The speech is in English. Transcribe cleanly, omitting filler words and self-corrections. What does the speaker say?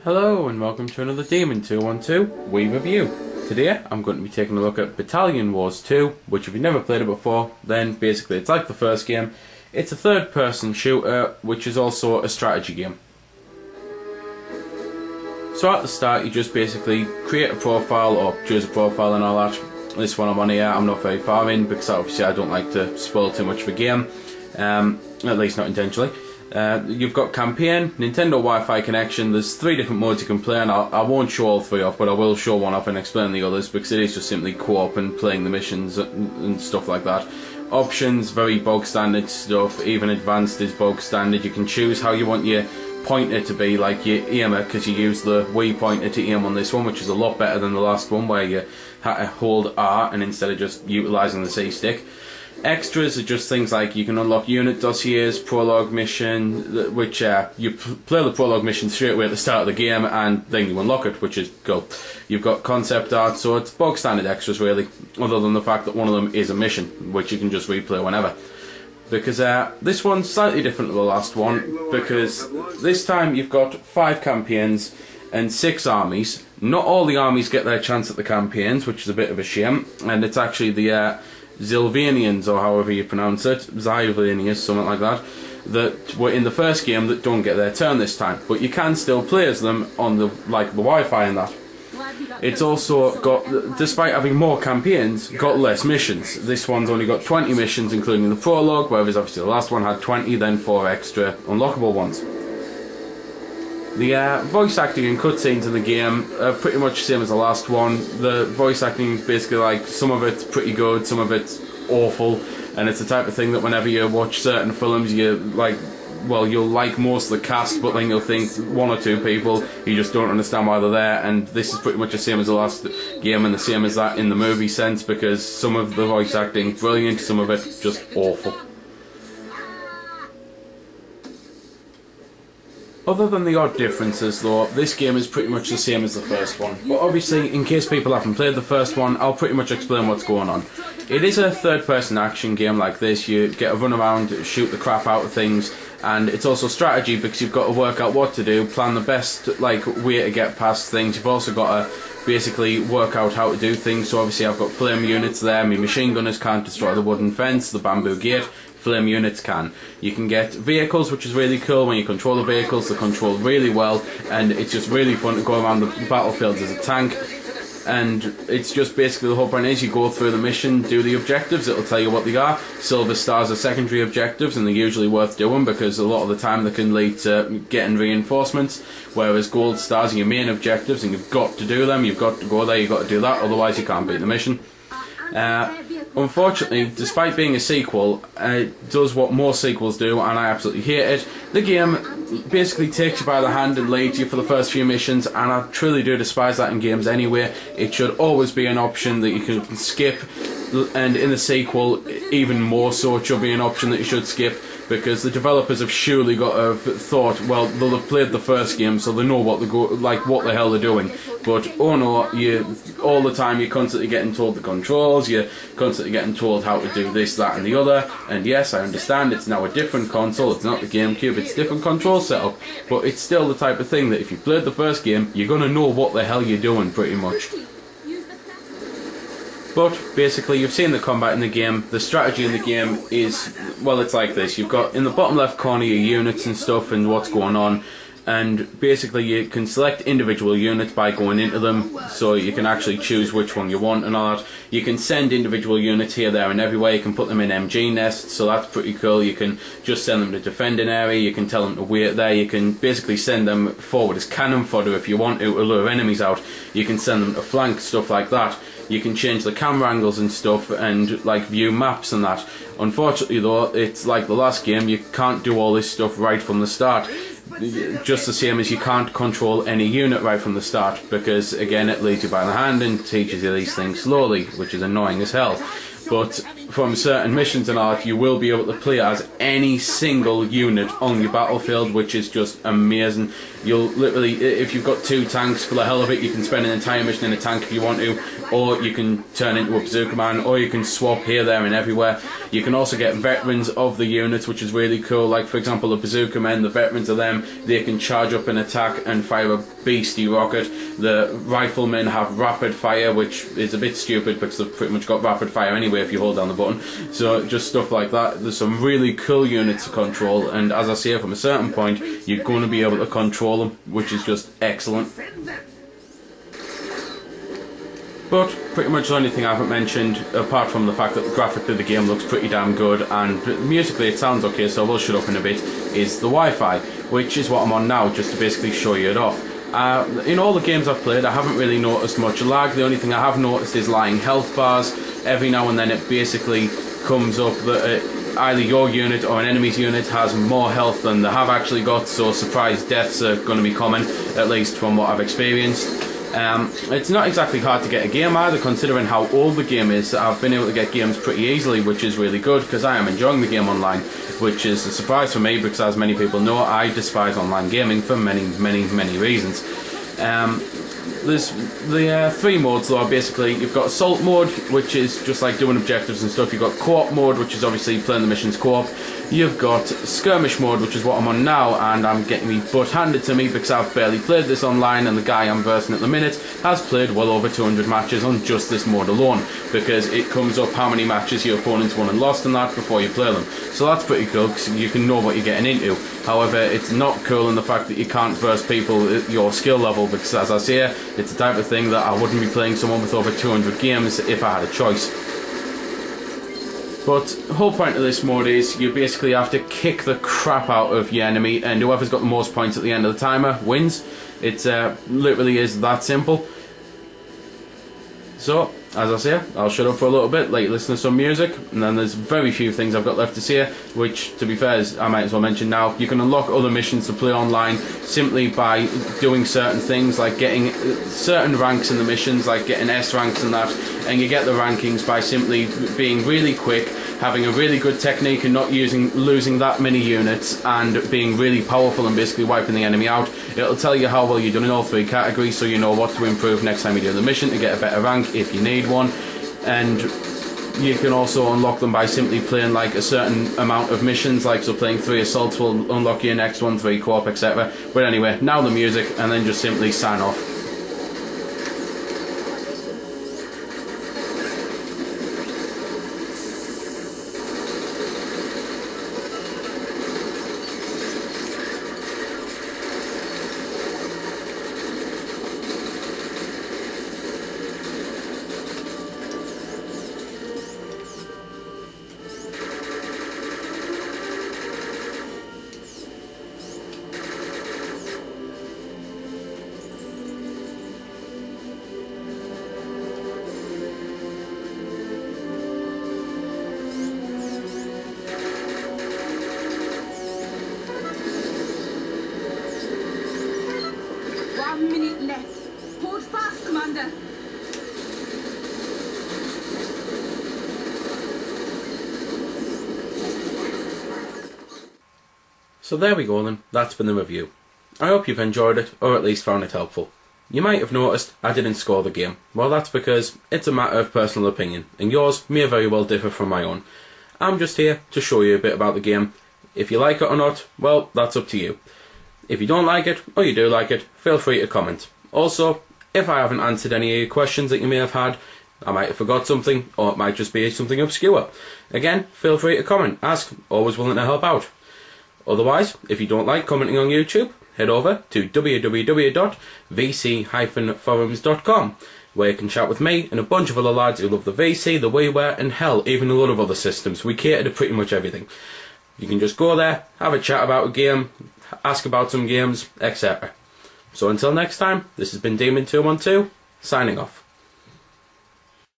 Hello and welcome to another Demon 212 Wii review. Today I'm going to be taking a look at Battalion Wars 2, which if you've never played it before, then basically it's like the first game. It's a third-person shooter, which is also a strategy game. So at the start you just basically create a profile or choose a profile and all that. This one I'm on here, I'm not very far in because obviously I don't like to spoil too much of a game, at least not intentionally. You've got campaign, Nintendo Wi-Fi connection. There's 3 different modes you can play, and I won't show all 3 off, but I will show one off and explain the others because it is just simply co-op and playing the missions and stuff like that. Options, very bog standard stuff. Even advanced is bog standard. You can choose how you want your pointer to be, like your aimer, because you use the Wii pointer to aim on this one, which is a lot better than the last one where you had to hold R and instead of just utilising the C stick. Extras are just things like you can unlock unit dossiers, prologue mission, which you play the prologue mission straight away at the start of the game and then you unlock it, which is cool. You've got concept art, so it's bog standard extras really, other than the fact that one of them is a mission, which you can just replay whenever. Because this one's slightly different to the last one, because this time you've got 5 campaigns and 6 armies. Not all the armies get their chance at the campaigns, which is a bit of a shame, and it's actually the Zilvanians, or however you pronounce it, Zilvanians, something like that, that were in the first game that don't get their turn this time. But you can still play as them on the Wi-Fi and that. It's also got, despite having more campaigns, got less missions. This one's only got 20 missions, including the prologue, whereas obviously the last one had 20, then 4 extra unlockable ones. The voice acting and cutscenes in the game are pretty much the same as the last one. The voice acting is basically like, some of it's pretty good, some of it's awful, and it's the type of thing that whenever you watch certain films you like, well, you'll like most of the cast, but then you'll think 1 or 2 people, you just don't understand why they're there, and this is pretty much the same as the last game and the same as that in the movie sense, because some of the voice acting brilliant, some of it just awful. Other than the odd differences though, this game is pretty much the same as the first one. But obviously, in case people haven't played the first one, I'll pretty much explain what's going on. It is a third-person action game like this. You get a run around, shoot the crap out of things, and it's also strategy because you've got to work out what to do, plan the best way to get past things. You've also got to basically work out how to do things. So obviously I've got flame units there, my machine gunners can't destroy the wooden fence, the bamboo gate. Flame units can. You can get vehicles, which is really cool. When you control the vehicles, they're controlled really well, and it's just really fun to go around the battlefield as a tank. And it's just basically the whole point is you go through the mission, do the objectives, it'll tell you what they are. Silver stars are secondary objectives, and they're usually worth doing because a lot of the time they can lead to getting reinforcements, whereas gold stars are your main objectives and you've got to do them, you've got to go there, you've got to do that, otherwise you can't beat the mission. Unfortunately, despite being a sequel, it does what most sequels do, and I absolutely hate it. The game basically takes you by the hand and leads you for the first few missions, and I truly do despise that in games anyway. It should always be an option that you can skip, and in the sequel, even more so, it should be an option that you should skip, because the developers have surely got to have thought, well, they'll have played the first game, so they know what what the hell they're doing. But oh no, all the time you're constantly getting told the controls, you're constantly getting told how to do this, that and the other, and yes, I understand it's now a different console, it's not the GameCube, it's a different control setup, but it's still the type of thing that if you played the first game, you're gonna know what the hell you're doing pretty much. But basically you've seen the combat in the game. The strategy in the game is, well, it's like this. You've got in the bottom left corner your units and stuff and what's going on, and basically you can select individual units by going into them, so you can actually choose which one you want and all that. You can send individual units here, there and everywhere. You can put them in MG nests, so that's pretty cool. You can just send them to defend an area, you can tell them to wait there, you can basically send them forward as cannon fodder if you want to lure enemies out. You can send them to flank, stuff like that. You can change the camera angles and stuff and view maps and that. Unfortunately though, it's like the last game, you can't do all this stuff right from the start. Just the same as you can't control any unit right from the start, because again it leads you by the hand and teaches you these things slowly, which is annoying as hell. But from certain missions and all, you will be able to play as any single unit on your battlefield, which is just amazing. You'll literally, if you've got 2 tanks, for the hell of it, you can spend an entire mission in a tank if you want to, or you can turn into a bazooka man, or you can swap here, there and everywhere. You can also get veterans of the units, which is really cool. Like for example, the bazooka men, the veterans of them, they can charge up an attack and fire a beastie rocket. The riflemen have rapid fire, which is a bit stupid because they've pretty much got rapid fire anyway if you hold down the button. So just stuff like that. There's some really cool units to control, and as I say, from a certain point you're going to be able to control them, which is just excellent. But pretty much the only thing I haven't mentioned, apart from the fact that graphically the game looks pretty damn good and musically it sounds okay, so I will shut up in a bit, is the Wi-Fi, which is what I'm on now, just to basically show you it off. In all the games I've played, I haven't really noticed much lag. The only thing I have noticed is lying health bars. Every now and then it basically comes up that either your unit or an enemy's unit has more health than they have actually got, so surprise deaths are going to be common, at least from what I've experienced. It's not exactly hard to get a game either, considering how old the game is. I've been able to get games pretty easily, which is really good, because I am enjoying the game online, which is a surprise for me, because as many people know, I despise online gaming for many reasons. There's the 3 modes though. Basically, you've got assault mode, which is just like doing objectives and stuff. You've got co-op mode, which is obviously playing the missions co-op. You've got skirmish mode, which is what I'm on now, and I'm getting me butt handed to me because I've barely played this online, and the guy I'm versing at the minute has played well over 200 matches on just this mode alone, because it comes up how many matches your opponents won and lost and that before you play them. So that's pretty cool, because you can know what you're getting into. However, it's not cool in the fact that you can't verse people at your skill level, because as I say, it's the type of thing that I wouldn't be playing someone with over 200 games if I had a choice. But the whole point of this mode is you basically have to kick the crap out of your enemy, and whoever's got the most points at the end of the timer wins. It literally is that simple. So, as I say, I'll shut up for a little bit, listen to some music, and then there's very few things I've got left to say, which, to be fair, I might as well mention now. You can unlock other missions to play online simply by doing certain things, like getting certain ranks in the missions, like getting S ranks and that, and you get the rankings by simply being really quick, having a really good technique and not losing that many units, and being really powerful and basically wiping the enemy out. It'll tell you how well you've done in all 3 categories, so you know what to improve next time you do the mission to get a better rank if you need one. And you can also unlock them by simply playing like a certain amount of missions, like so playing 3 assaults will unlock your next one, 3 co-op, etc. But anyway, now the music, and then just simply sign off. So there we go then, that's been the review. I hope you've enjoyed it, or at least found it helpful. You might have noticed I didn't score the game. Well, that's because it's a matter of personal opinion, and yours may very well differ from my own. I'm just here to show you a bit about the game. If you like it or not, well, that's up to you. If you don't like it, or you do like it, feel free to comment. Also, if I haven't answered any of your questions that you may have had, I might have forgot something, or it might just be something obscure. Again, feel free to comment, ask, always willing to help out. Otherwise, if you don't like commenting on YouTube, head over to www.vc-forums.com, where you can chat with me and a bunch of other lads who love the VC, the WiiWare, and hell, even a lot of other systems. We cater to pretty much everything. You can just go there, have a chat about a game, ask about some games, etc. So until next time, this has been Demon212, signing off.